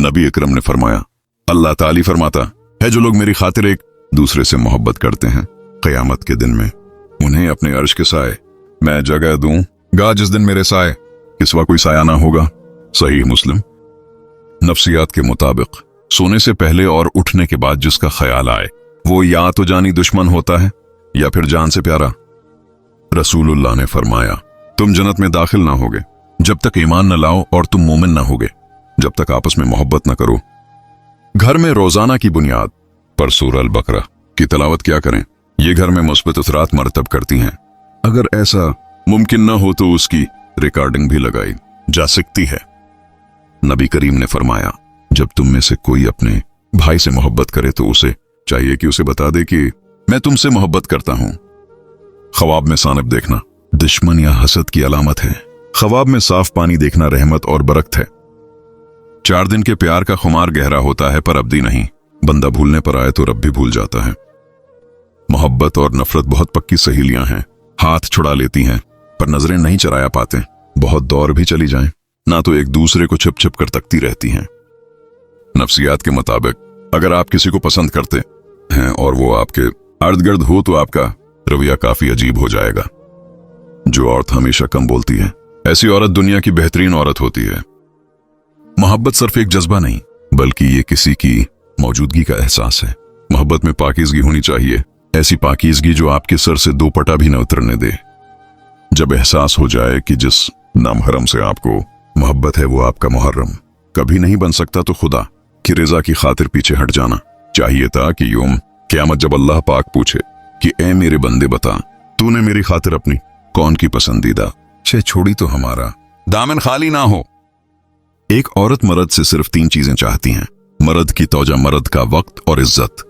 नबी अकरम ने फरमाया, अल्लाह ताली फरमाता है, जो लोग मेरी खातिर एक दूसरे से मोहब्बत करते हैं, क़यामत के दिन में उन्हें अपने अर्श के साए मैं जगह दूंगा जिस दिन मेरे साए के सिवा कोई साया ना होगा। सही मुस्लिम। नफ्सियात के मुताबिक सोने से पहले और उठने के बाद जिसका ख्याल आए वो या तो जानी दुश्मन होता है या फिर जान से प्यारा। रसूलुल्लाह ने फरमाया, तुम जन्नत में दाखिल ना होगे जब तक ईमान न लाओ और तुम मोमिन ना होगे जब तक आपस में मोहब्बत न करो। घर में रोजाना की बुनियाद पर सूरह अल बकरा की तिलावत क्या करें, ये घर में मुस्बत असरात मरतब करती हैं। अगर ऐसा मुमकिन न हो तो उसकी रिकॉर्डिंग भी लगाई जा सकती है। नबी करीम ने फरमाया, जब तुम में से कोई अपने भाई से मोहब्बत करे तो उसे चाहिए कि उसे बता दे कि मैं तुमसे मोहब्बत करता हूं। ख्वाब में सानब देखना दुश्मन या हसद की अलामत है। ख्वाब में साफ पानी देखना रहमत और बरकत है। 4 दिन के प्यार का खुमार गहरा होता है पर अब्दी नहीं। बंदा भूलने पर आए तो रब भी भूल जाता है। मोहब्बत और नफरत बहुत पक्की सहेलियां हैं, हाथ छुड़ा लेती हैं पर नजरें नहीं चराया पाते। बहुत दौर भी चली जाएं ना तो एक दूसरे को छिप छिप कर तकती रहती हैं। नफ्सियात के मुताबिक अगर आप किसी को पसंद करते हैं और वो आपके इर्द गिर्द हो तो आपका रवैया काफी अजीब हो जाएगा। जो औरत हमेशा कम बोलती है, ऐसी औरत दुनिया की बेहतरीन औरत होती है। मोहब्बत सिर्फ एक जज्बा नहीं बल्कि ये किसी की मौजूदगी का एहसास है। मोहब्बत में पाकीज़गी होनी चाहिए, ऐसी पाकीज़गी जो आपके सर से 2 पटा भी न उतरने दे। जब एहसास हो जाए कि जिस नामहरम से आपको मोहब्बत है वो आपका मुहर्रम कभी नहीं बन सकता तो खुदा की रजा की खातिर पीछे हट जाना चाहिए था कि यूम क़यामत जब अल्लाह पाक पूछे कि ए मेरे बंदे बता, तूने मेरी खातिर अपनी कौन की पसंदीदा शे छोड़ी तो हमारा दामन खाली ना हो। एक औरत मर्द से सिर्फ 3 चीजें चाहती हैं, मर्द की तौजा, मर्द का वक्त और इज्जत।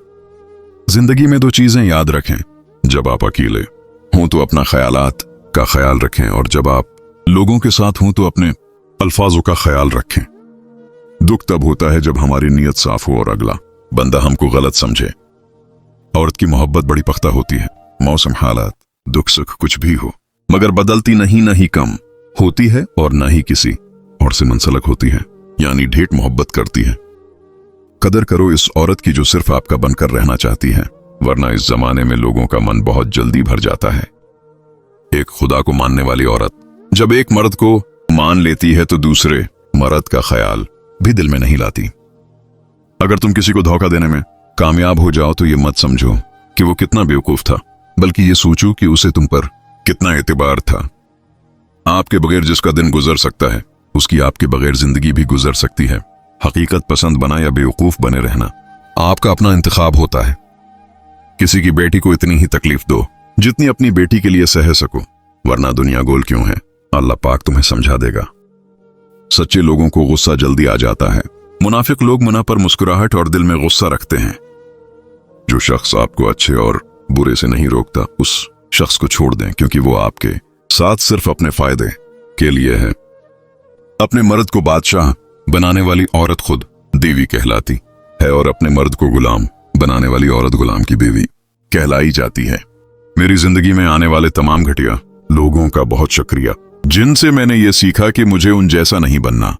जिंदगी में 2 चीजें याद रखें, जब आप अकेले हों तो अपना ख्यालात का ख्याल रखें और जब आप लोगों के साथ हों तो अपने अल्फाजों का ख्याल रखें। दुख तब होता है जब हमारी नीयत साफ हो और अगला बंदा हमको गलत समझे। औरत की मोहब्बत बड़ी पख्ता होती है। मौसम, हालात, दुख सुख कुछ भी हो मगर बदलती नहीं, न ही कम होती है और न ही किसी और से मुंसलक होती है, यानी ढेठ मोहब्बत करती है। कदर करो इस औरत की जो सिर्फ आपका बनकर रहना चाहती है, वरना इस जमाने में लोगों का मन बहुत जल्दी भर जाता है। एक खुदा को मानने वाली औरत जब एक मर्द को मान लेती है तो दूसरे मर्द का ख्याल भी दिल में नहीं लाती। अगर तुम किसी को धोखा देने में कामयाब हो जाओ तो ये मत समझो कि वो कितना बेवकूफ था, बल्कि ये सोचो कि उसे तुम पर कितना एतबार था। आपके बगैर जिसका दिन गुजर सकता है उसकी आपके बगैर जिंदगी भी गुजर सकती है। हकीकत पसंद बना या बेवकूफ बने रहना आपका अपना इंतखाब होता है। किसी की बेटी को इतनी ही तकलीफ दो जितनी अपनी बेटी के लिए सह सको, वरना दुनिया गोल क्यों है, अल्लाह पाक तुम्हें समझा देगा। सच्चे लोगों को गुस्सा जल्दी आ जाता है। मुनाफिक लोग मुंह पर मुस्कुराहट और दिल में गुस्सा रखते हैं। जो शख्स आपको अच्छे और बुरे से नहीं रोकता उस शख्स को छोड़ दें, क्योंकि वो आपके साथ सिर्फ अपने फायदे के लिए है। अपने मर्द को बादशाह बनाने वाली औरत खुद देवी कहलाती है और अपने मर्द को गुलाम बनाने वाली औरत गुलाम की बीवी कहलाई जाती है। मेरी जिंदगी में आने वाले तमाम घटिया लोगों का बहुत शुक्रिया, जिनसे मैंने ये सीखा कि मुझे उन जैसा नहीं बनना।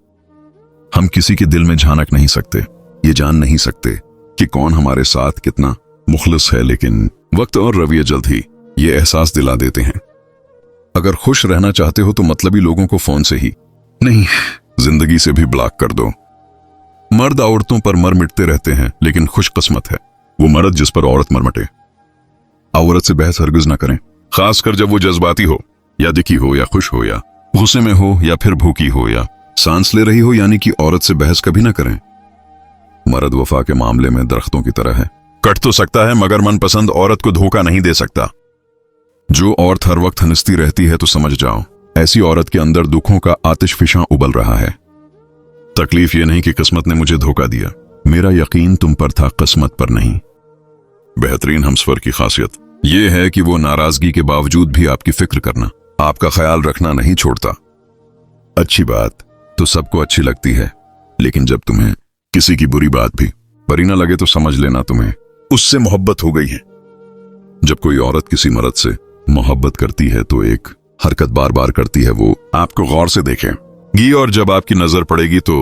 हम किसी के दिल में झांक नहीं सकते, ये जान नहीं सकते कि कौन हमारे साथ कितना मुखलिस है, लेकिन वक्त और रवैया जल्द ही ये एहसास दिला देते हैं। अगर खुश रहना चाहते हो तो मतलबी लोगों को फोन से ही नहीं, जिंदगी से भी ब्लॉक कर दो। मर्द औरतों पर मर मिटते रहते हैं, लेकिन खुशकिस्मत है वो मर्द जिस पर औरत मर मिटे। औरत से बहस हरगिज ना करें, खासकर जब वो जज्बाती हो या दुखी हो या खुश हो या गुस्से में हो या फिर भूखी हो या सांस ले रही हो, यानी कि औरत से बहस कभी ना करें। मर्द वफा के मामले में दरख्तों की तरह है, कट तो सकता है मगर मनपसंद औरत को धोखा नहीं दे सकता। जो औरत हर वक्त हंसती रहती है तो समझ जाओ ऐसी औरत के अंदर दुखों का आतिश फिशां उबल रहा है। तकलीफ ये नहीं कि किस्मत ने मुझे धोखा दिया, मेरा यकीन तुम पर था, किस्मत पर नहीं। बेहतरीन हमसफर की खासियत ये है कि वो नाराजगी के बावजूद भी आपकी फिक्र करना, आपका ख्याल रखना नहीं छोड़ता। अच्छी बात तो सबको अच्छी लगती है, लेकिन जब तुम्हें किसी की बुरी बात भी बुरी ना लगे तो समझ लेना तुम्हें उससे मोहब्बत हो गई है। जब कोई औरत किसी मर्द से मोहब्बत करती है तो एक हरकत बार बार करती है, वो आपको गौर से देखेगी और जब आपकी नजर पड़ेगी तो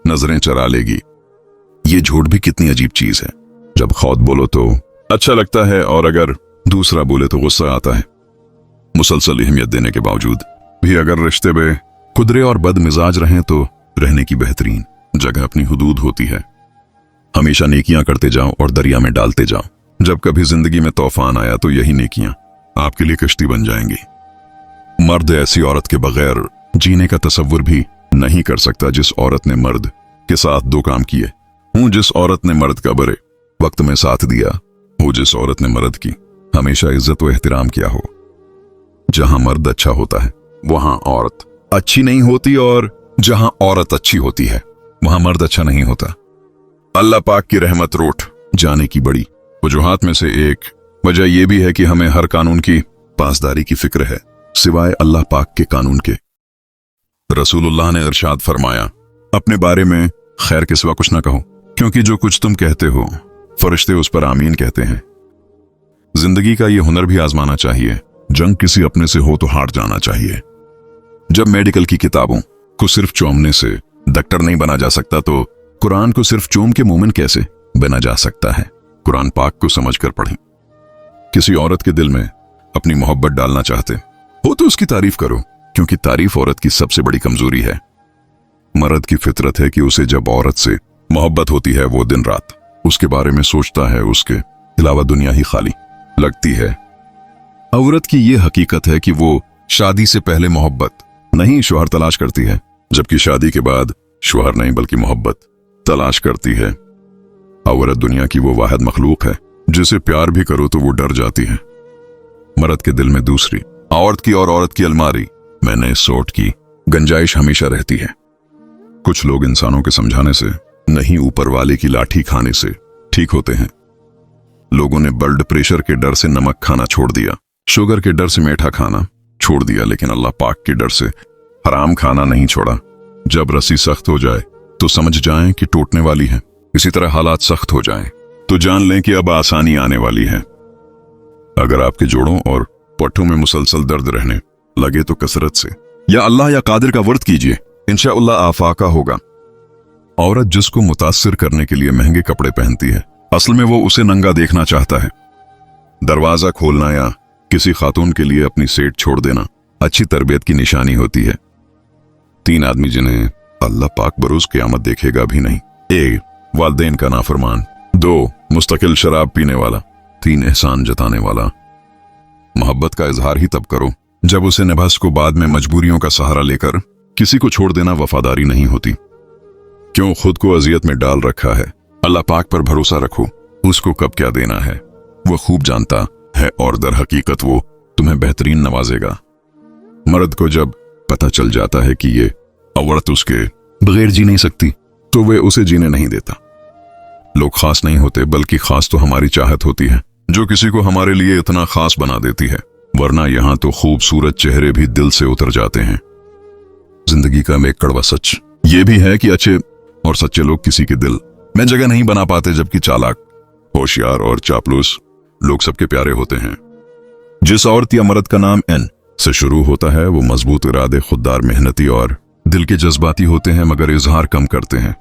नजरें चरा लेगी। ये झूठ भी कितनी अजीब चीज है। जब खुद बोलो तो अच्छा लगता है और अगर दूसरा बोले तो गुस्सा आता है। मुसलसल अहमियत देने के बावजूद भी अगर रिश्ते में खुदरे और बदमिजाज रहें तो रहने की बेहतरीन जगह अपनी हुदूद होती है। हमेशा नेकियां करते जाओ और दरिया में डालते जाओ। जब कभी जिंदगी में तूफान आया तो यही नेकियां आपके लिए कश्ती बन जाएंगी। मर्द ऐसी औरत के बगैर जीने का तसव्वुर भी नहीं कर सकता जिस औरत ने मर्द के साथ दो काम किए हूं। जिस औरत ने मर्द का बड़े वक्त में साथ दिया हो, जिस औरत ने मर्द की हमेशा इज्जत व एहतराम किया हो। जहां मर्द अच्छा होता है वहां औरत अच्छी नहीं होती, और जहां औरत अच्छी होती है वहां मर्द अच्छा नहीं होता। अल्लाह पाक की रहमत रोट जाने की बड़ी वजूहात में से एक वजह यह भी है कि हमें हर कानून की पासदारी की फिक्र है सिवाय अल्लाह पाक के कानून के। रसूलुल्लाह ने इरशाद फरमाया, अपने बारे में खैर के सिवा कुछ ना कहो, क्योंकि जो कुछ तुम कहते हो फरिश्ते उस पर आमीन कहते हैं। जिंदगी का ये हुनर भी आजमाना चाहिए। जंग किसी अपने से हो तो हार जाना चाहिए। जब मेडिकल की किताबों को सिर्फ चूमने से डॉक्टर नहीं बना जा सकता तो कुरान को सिर्फ चूम के मोमिन कैसे बना जा सकता है। कुरान पाक को समझकर पढ़ें। किसी औरत के दिल में अपनी मोहब्बत डालना चाहते हो तो उसकी तारीफ करो, क्योंकि तारीफ औरत की सबसे बड़ी कमजोरी है। मर्द की फितरत है कि उसे जब औरत से मोहब्बत होती है वो दिन रात उसके बारे में सोचता है, उसके अलावा दुनिया ही खाली लगती है। औरत की ये हकीकत है कि वो शादी से पहले मोहब्बत नहीं शौहर तलाश करती है, जबकि शादी के बाद शौहर नहीं बल्कि मोहब्बत तलाश करती है। औरत दुनिया की वो वाहिद मखलूक है जिसे प्यार भी करो तो वो डर जाती है। मर्द के दिल में दूसरी औरत की और औरत की अलमारी में नए सोट की गुंजाइश हमेशा रहती है। कुछ लोग इंसानों के समझाने से नहीं ऊपर वाले की लाठी खाने से ठीक होते हैं। लोगों ने ब्लड प्रेशर के डर से नमक खाना छोड़ दिया, शुगर के डर से मीठा खाना छोड़ दिया, लेकिन अल्लाह पाक के डर से हराम खाना नहीं छोड़ा। जब रस्सी सख्त हो जाए तो समझ जाएं कि टूटने वाली है, इसी तरह हालात सख्त हो जाएं तो जान लें कि अब आसानी आने वाली है। अगर आपके जोड़ों और पट्टों में मुसलसल दर्द रहने लगे तो कसरत से या अल्लाह या कादिर का वर्त कीजिए, इंशाअल्लाह आफाका होगा। औरत जिसको मुतासिर करने के लिए महंगे कपड़े पहनती है, असल में वो उसे नंगा देखना चाहता है। दरवाजा खोलना या किसी खातून के लिए अपनी सेट छोड़ देना अच्छी तरबियत की निशानी होती है। 3 आदमी जिन्हें अल्लाह पाक बरोज क़यामत देखेगा भी नहीं। 1 वालिदैन का नाफरमान, 2 मुस्तकिल शराब पीने वाला, 3 एहसान जताने वाला। मोहब्बत का इजहार ही तब करो जब उसे नभस को बाद में मजबूरियों का सहारा लेकर किसी को छोड़ देना वफादारी नहीं होती। क्यों खुद को अजियत में डाल रखा है। अल्लाह पाक पर भरोसा रखो, उसको कब क्या देना है वो खूब जानता है, और दर हकीकत वो तुम्हें बेहतरीन नवाजेगा। मर्द को जब पता चल जाता है कि ये औरत उसके बगैर जी नहीं सकती तो वे उसे जीने नहीं देता। लोग खास नहीं होते, बल्कि खास तो हमारी चाहत होती है जो किसी को हमारे लिए इतना खास बना देती है, वरना यहां तो खूबसूरत चेहरे भी दिल से उतर जाते हैं। जिंदगी का एक कड़वा सच ये भी है कि अच्छे और सच्चे लोग किसी के दिल में जगह नहीं बना पाते, जबकि चालाक, होशियार और चापलूस लोग सबके प्यारे होते हैं। जिस औरत या मर्द का नाम एन से शुरू होता है वो मजबूत इरादे, खुददार, मेहनती और दिल के जज्बाती होते हैं, मगर इजहार कम करते हैं।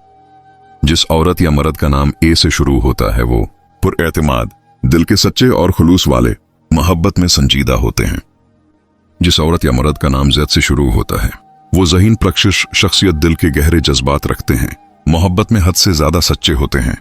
जिस औरत या मर्द का नाम ए से शुरू होता है वो पुरएतमाद, दिल के सच्चे और खुलूस वाले, मोहब्बत में संजीदा होते हैं। जिस औरत या मर्द का नाम ज़ेड से शुरू होता है वो ज़हीन, प्रकशिश शख्सियत, दिल के गहरे जज्बात रखते हैं, मोहब्बत में हद से ज्यादा सच्चे होते हैं।